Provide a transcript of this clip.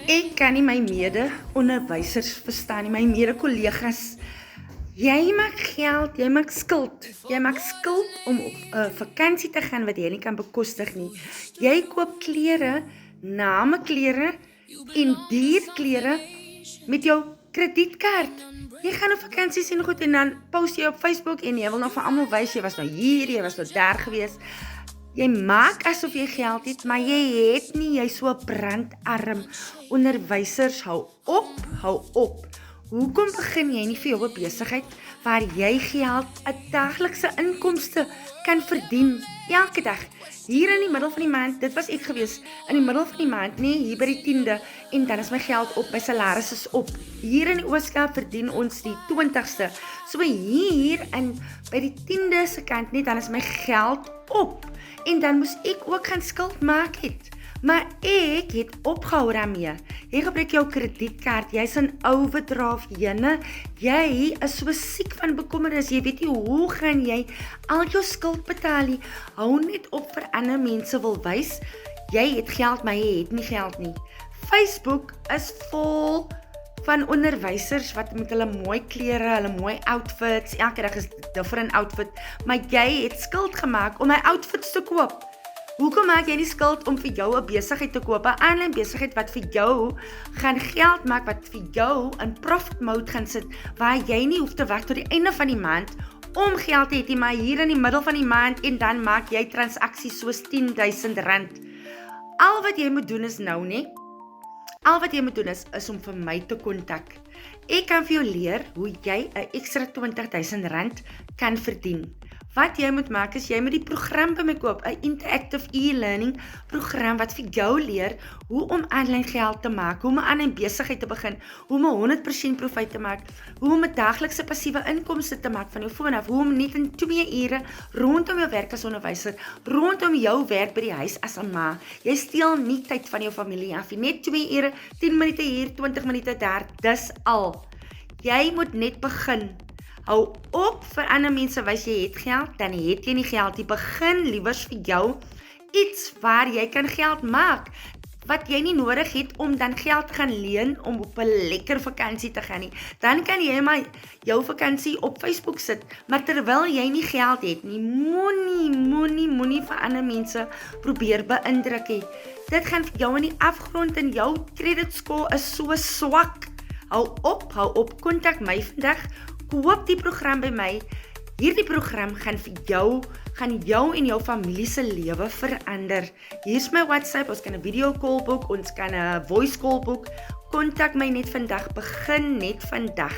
Ek kan nie my mede-onderwysers verstaan nie, my mede-kollegas. Jy maak geld, jy maak skuld. Jy maak skuld om op 'n vakansie te gaan wat jy nie kan bekostig nie. Jy koop klere, nameklere en duur klere met jou kredietkaart. Jy gaan op vakansie sien goed en dan post jy op Facebook en jy wil nog vir almal wys jy was nou hier, jy was nou daar gewees. Jy maak asof jy geld het, maar jy het nie, jy so brandarm. Onderwysers, hou op. Hoekom begin jy nie vir jou 'n besigheid waar jy geld, 'n daglikse inkomste kan verdien elke dag? Hier in die middel van die maand, dit was ek gewees, in die middel van die maand, nee, hier by die 10de, en dan is my geld op, my salaris is op. Hier in die Ooskaap verdien ons die 20ste. So hier by die 10de se kant nie, dan is my geld op. En dan moes ek ook gaan skuld maak het. Maar ek het opgehou daarmee. Jy gebruik jou kredietkaart, jy's in overdraft, jene. Jy is so siek van bekommernis, jy weet nie hoe gaan jy al jou skuld betaal nie. Hou net op vir ander mense wil wys, jy het geld, maar jy het nie geld nie. Facebook is vol van onderwysers wat met hulle mooi klere, hulle mooi outfits, elke dag is different outfit, maar jy het skuld gemaak om my outfits te koop. Hoekom maak jy nie skuld om vir jou 'n besigheid te koop, 'n aanlyn besigheid wat vir jou gaan geld maak, wat vir jou in profit mode gaan sit, waar jy nie hoef te wag tot die einde van die maand om geld te hê, maar hier in die middel van die maand en dan maak jy transaksies soos R10,000. Al wat jy moet doen is nou, nee? Al wat jy moet doen is om vir my te kontak. Ek kan vir jou leer hoe jy 'n ekstra R20,000 kan verdien. Wat jy moet maak is, jy moet die program by my koop, 'n interactive e-learning program wat vir jou leer hoe om aanlyn geld te maak, hoe om 'n aanlyn besigheid te begin, hoe om 'n 100% profit te maak, hoe om 'n daglikse passiewe inkomste te maak van jou foon af, hoe om net in 2 ure rondom jou werk as onderwyser, rondom jou werk by die huis as 'n ma. Jy steel nie tyd van jou familie af nie, net 2 ure, 10 minute hier, 20 minute daar, dis al. Jy moet net begin. Hou op vir ander mense wys jy het geld, dan het jy nie geld. Jy begin liewers vir jou iets waar jy kan geld maak, wat jy nie nodig het om dan geld te gaan leen om op 'n lekker vakansie te gaan nie. Dan kan jy maar jou vakansie op Facebook sit, maar terwyl jy nie geld het nie, moenie vir ander mense probeer beïndruk hê. Dit gaan vir jou in die afgrond en jou credit score is so swak. Hou op, kontak my vandag. Koop die program by my. Hierdie program gaan jou en jou familie se lewe verander. Hier's my WhatsApp, ons kan 'n video call boek, ons kan 'n voice call boek. Kontak my net vandag, begin net vandag.